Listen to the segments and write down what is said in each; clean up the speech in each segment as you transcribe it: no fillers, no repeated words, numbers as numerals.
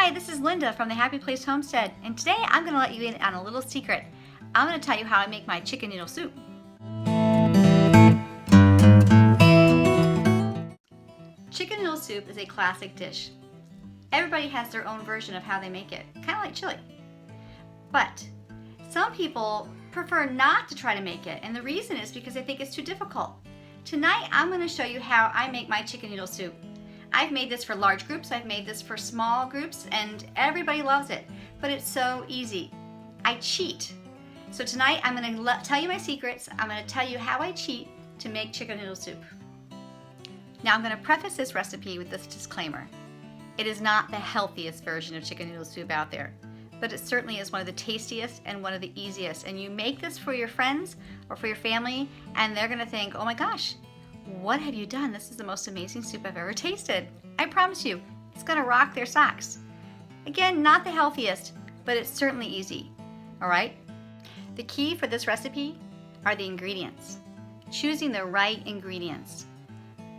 Hi, this is Linda from the Happy Place Homestead, and today I'm going to let you in on a little secret. I'm going to tell you how I make my chicken noodle soup. Chicken noodle soup is a classic dish. Everybody has their own version of how they make it, kind of like chili. But some people prefer not to try to make it, and the reason is because they think it's too difficult. Tonight I'm going to show you how I make my chicken noodle soup. I've made this for large groups, I've made this for small groups, and everybody loves it. But it's so easy. I cheat. So tonight I'm going to tell you my secrets. I'm going to tell you how I cheat to make chicken noodle soup. Now I'm going to preface this recipe with this disclaimer. It is not the healthiest version of chicken noodle soup out there, but it certainly is one of the tastiest and one of the easiest. And you make this for your friends or for your family, and they're going to think, oh my gosh, what have you done? This is the most amazing soup I've ever tasted. I promise you, it's going to rock their socks. Again, not the healthiest, but it's certainly easy. All right? The key for this recipe are the ingredients. Choosing the right ingredients,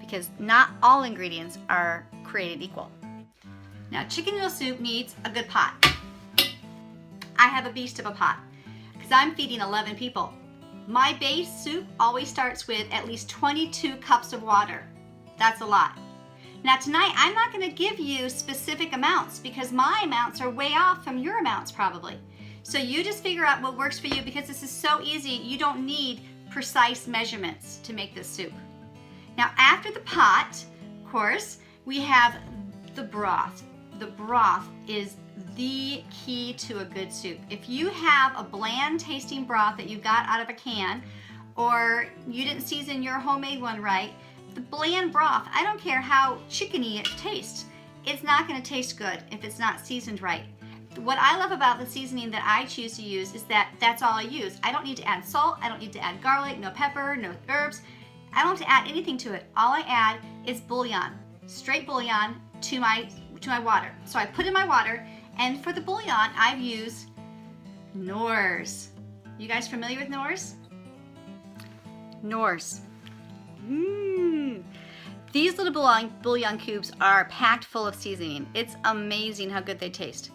because not all ingredients are created equal. Now, chicken noodle soup needs a good pot. I have a beast of a pot because I'm feeding 11 people. My base soup always starts with at least 22 cups of water. That's a lot. Now tonight, I'm not going to give you specific amounts because my amounts are way off from your amounts probably. So you just figure out what works for you, because this is so easy. You don't need precise measurements to make this soup. Now after the pot, of course, we have the broth. The broth is the key to a good soup. If you have a bland tasting broth that you got out of a can, or you didn't season your homemade one right, the bland broth, I don't care how chickeny it tastes, it's not going to taste good if it's not seasoned right. What I love about the seasoning that I choose to use is that that's all I use. I don't need to add salt, I don't need to add garlic, no pepper, no herbs. I don't have to add anything to it. All I add is bouillon, straight bouillon to my water. So I put in my water, and for the bouillon, I've used Knorr's. You guys familiar with Knorr's? Knorr's. These little bouillon cubes are packed full of seasoning. It's amazing how good they taste.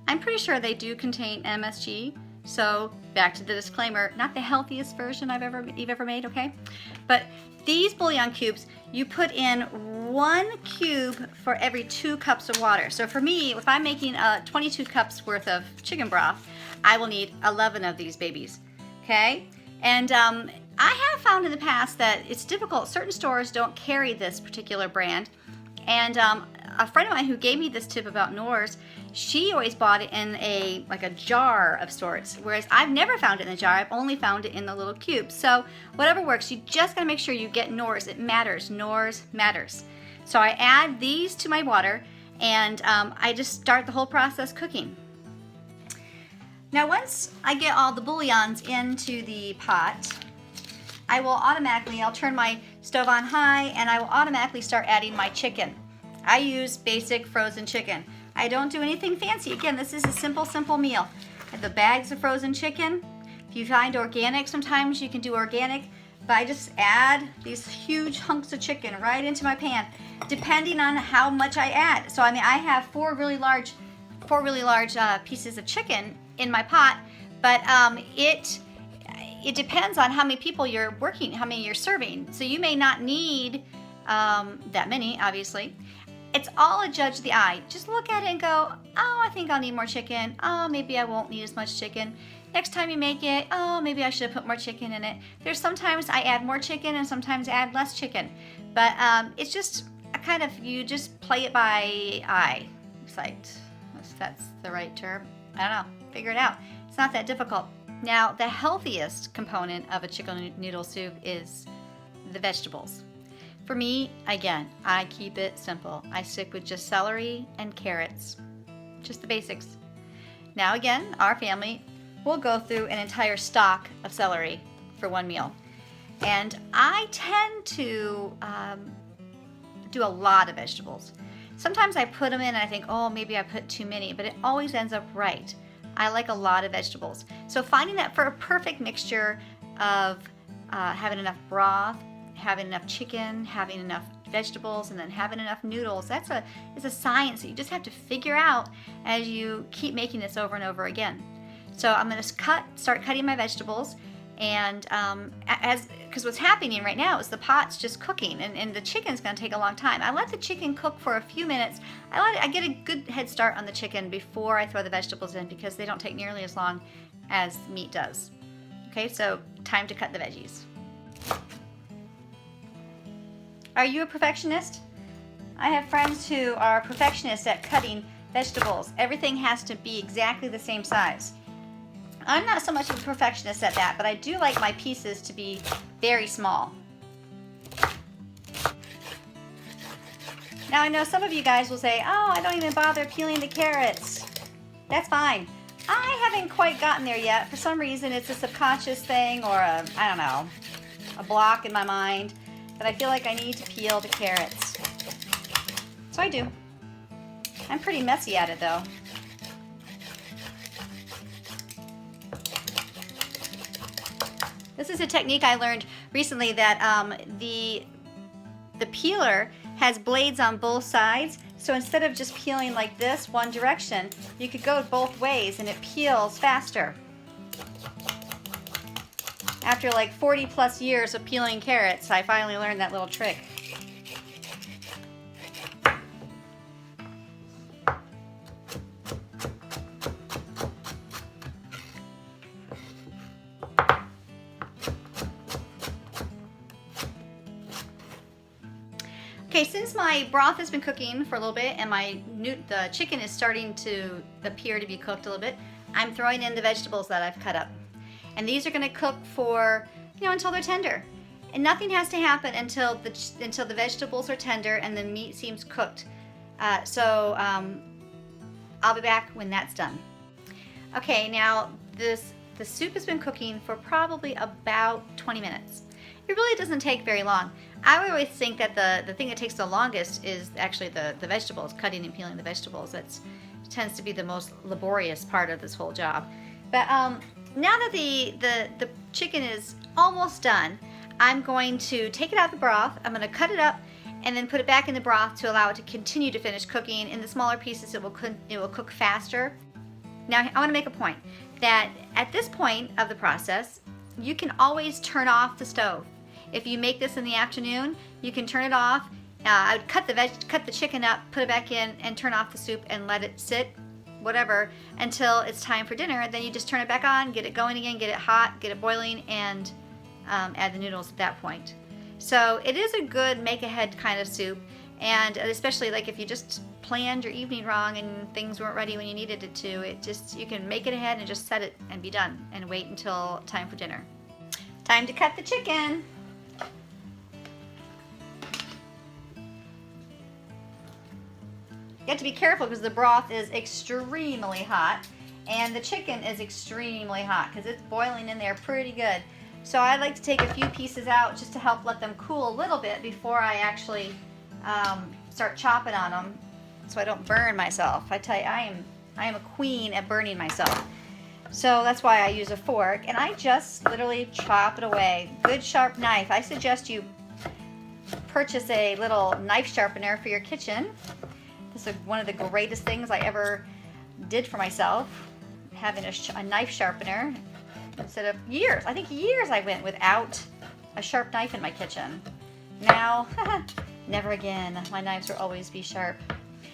I'm pretty sure they do contain MSG, so back to the disclaimer, not the healthiest version you've ever made, okay? But these bouillon cubes, you put in 1 cube for every 2 cups of water. So for me, if I'm making 22 cups worth of chicken broth, I will need 11 of these babies, okay? And I have found in the past that it's difficult. Certain stores don't carry this particular brand. And a friend of mine who gave me this tip about Knorr's, she always bought it in a jar of sorts, whereas I've never found it in a jar. I've only found it in the little cubes. So whatever works, you just gotta make sure you get Knorr's. It matters. Knorr's matters. So I add these to my water, and I just start the whole process cooking. Now once I get all the bouillons into the pot, I'll turn my stove on high, and I will automatically start adding my chicken. I use basic frozen chicken. I don't do anything fancy. Again, this is a simple meal. I have the bags of frozen chicken. If you find organic, sometimes you can do organic, but I just add these huge hunks of chicken right into my pan, depending on how much I add. So I mean, I have four really large pieces of chicken in my pot, but it depends on how many people you're how many you're serving. So you may not need that many, obviously. It's all a judge of the eye. Just look at it and go, oh, I think I'll need more chicken. Oh, maybe I won't need as much chicken. Next time you make it, oh, maybe I should have put more chicken in it. There's sometimes I add more chicken and sometimes I add less chicken. But it's just you just play it by eye. It's like, if that's the right term. I don't know, figure it out. It's not that difficult. Now, the healthiest component of a chicken noodle soup is the vegetables. For me, again, I keep it simple. I stick with just celery and carrots, just the basics. Now again, our family will go through an entire stalk of celery for one meal. And I tend to do a lot of vegetables. Sometimes I put them in and I think, oh, maybe I put too many, but it always ends up right. I like a lot of vegetables. So finding that for a perfect mixture of having enough broth, having enough chicken, having enough vegetables, and then having enough noodles. It's a science that you just have to figure out as you keep making this over and over again. So I'm going to start cutting my vegetables, and because what's happening right now is the pot's just cooking, and the chicken's going to take a long time. I let the chicken cook for a few minutes. I get a good head start on the chicken before I throw the vegetables in, because they don't take nearly as long as meat does. Okay, so time to cut the veggies. Are you a perfectionist? I have friends who are perfectionists at cutting vegetables. Everything has to be exactly the same size. I'm not so much of a perfectionist at that, but I do like my pieces to be very small. Now I know some of you guys will say, oh, I don't even bother peeling the carrots. That's fine. I haven't quite gotten there yet. For some reason it's a subconscious thing, or I don't know, a block in my mind, that I feel like I need to peel the carrots. So I do. I'm pretty messy at it though. This is a technique I learned recently, that the peeler has blades on both sides. So instead of just peeling like this one direction, you could go both ways and it peels faster. After like 40 plus years of peeling carrots, I finally learned that little trick. Okay, since my broth has been cooking for a little bit and the chicken is starting to appear to be cooked a little bit, I'm throwing in the vegetables that I've cut up. And these are going to cook for, until they're tender. And nothing has to happen until the vegetables are tender and the meat seems cooked. So I'll be back when that's done. Okay, now the soup has been cooking for probably about 20 minutes. It really doesn't take very long. I always think that the thing that takes the longest is actually the vegetables, cutting and peeling the vegetables. That tends to be the most laborious part of this whole job. But now that the chicken is almost done, I'm going to take it out of the broth. I'm going to cut it up and then put it back in the broth to allow it to continue to finish cooking. In the smaller pieces, it will cook faster. Now, I want to make a point that at this point of the process, you can always turn off the stove. If you make this in the afternoon, you can turn it off. I would cut the chicken up, put it back in, and turn off the soup and let it sit, whatever, until it's time for dinner. Then you just turn it back on, get it going again, get it hot, get it boiling, and add the noodles at that point. So it is a good make-ahead kind of soup, and especially like if you just planned your evening wrong and things weren't ready when you needed it to, you can make it ahead and just set it and be done and wait until time for dinner. Time to cut the chicken. You have to be careful because the broth is extremely hot and the chicken is extremely hot because it's boiling in there pretty good. So I like to take a few pieces out just to help let them cool a little bit before I actually start chopping on them, so I don't burn myself. I tell you, I am a queen at burning myself. So that's why I use a fork, and I just literally chop it away. Good sharp knife. I suggest you purchase a little knife sharpener for your kitchen. This is one of the greatest things I ever did for myself, having a knife sharpener. Instead of years, I think years I went without a sharp knife in my kitchen. Now, never again. My knives will always be sharp.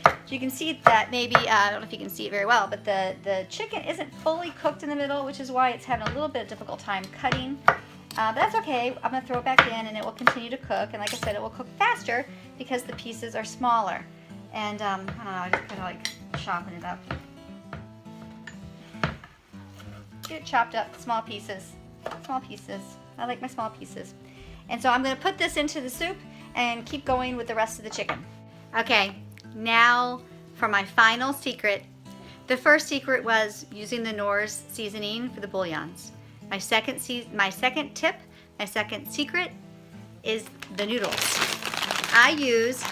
So you can see that maybe, I don't know if you can see it very well, but the chicken isn't fully cooked in the middle, which is why it's having a little bit of difficult time cutting. But that's okay. I'm going to throw it back in and it will continue to cook. And like I said, it will cook faster because the pieces are smaller. And I don't know, I just kind of like chopping it up. Get it chopped up, small pieces. Small pieces. I like my small pieces. And so I'm going to put this into the soup and keep going with the rest of the chicken. Okay, now for my final secret. The first secret was using the Knorr's seasoning for the bouillons. My second secret is the noodles. I use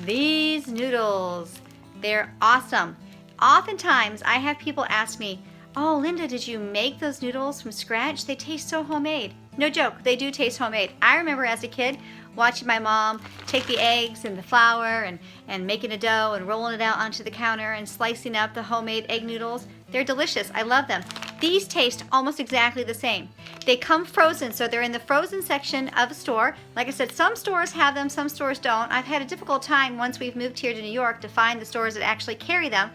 these noodles. They're awesome. Oftentimes I have people ask me, oh, Linda, did you make those noodles from scratch? They taste so homemade. No joke, they do taste homemade. I remember as a kid watching my mom take the eggs and the flour and making a dough and rolling it out onto the counter and slicing up the homemade egg noodles. They're delicious. I love them. These taste almost exactly the same. They come frozen, so they're in the frozen section of a store. Like I said, some stores have them, some stores don't. I've had a difficult time once we've moved here to New York to find the stores that actually carry them.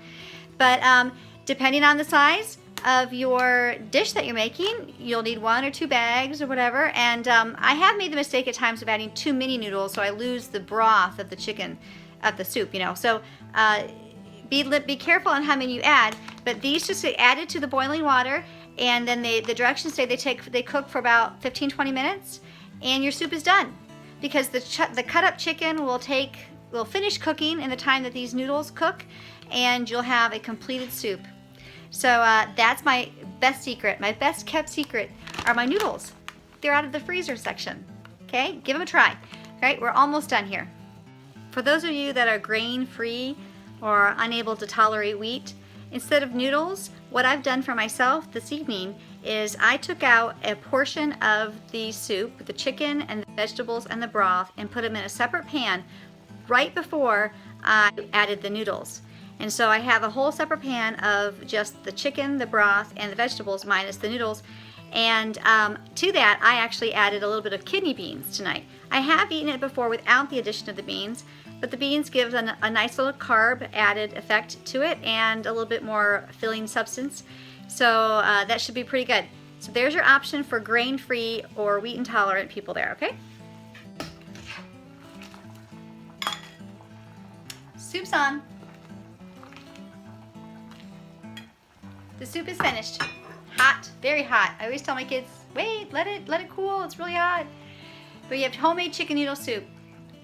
But depending on the size of your dish that you're making, you'll need 1 or 2 bags or whatever. And I have made the mistake at times of adding too many noodles, so I lose the broth of the chicken, of the soup, you know. So be careful on how many you add. But these just get added to the boiling water, and then the directions say they cook for about 15-20 minutes, and your soup is done. Because the cut up chicken will finish cooking in the time that these noodles cook, and you'll have a completed soup. So that's my best secret. My best kept secret are my noodles. They're out of the freezer section. Okay, give them a try. All right, we're almost done here. For those of you that are grain-free or unable to tolerate wheat, instead of noodles, what I've done for myself this evening is I took out a portion of the soup, the chicken and the vegetables and the broth, and put them in a separate pan right before I added the noodles. And so I have a whole separate pan of just the chicken, the broth, and the vegetables minus the noodles. And to that, I actually added a little bit of kidney beans tonight. I have eaten it before without the addition of the beans, but the beans give a nice little carb added effect to it and a little bit more filling substance. So that should be pretty good. So there's your option for grain-free or wheat-intolerant people there, okay? Soup's on. The soup is finished. Hot, very hot. I always tell my kids, wait, let it cool, it's really hot. But you have homemade chicken noodle soup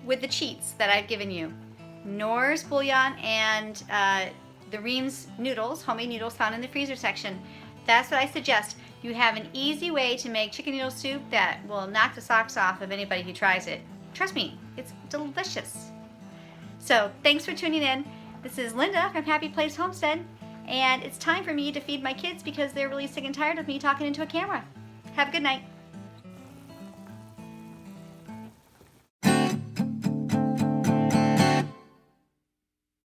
with the cheats that I've given you. Knorr's bouillon and the Reams noodles, homemade noodles found in the freezer section. That's what I suggest. You have an easy way to make chicken noodle soup that will knock the socks off of anybody who tries it. Trust me, it's delicious. So thanks for tuning in. This is Linda from Happy Place Homestead. And it's time for me to feed my kids because they're really sick and tired of me talking into a camera. Have a good night.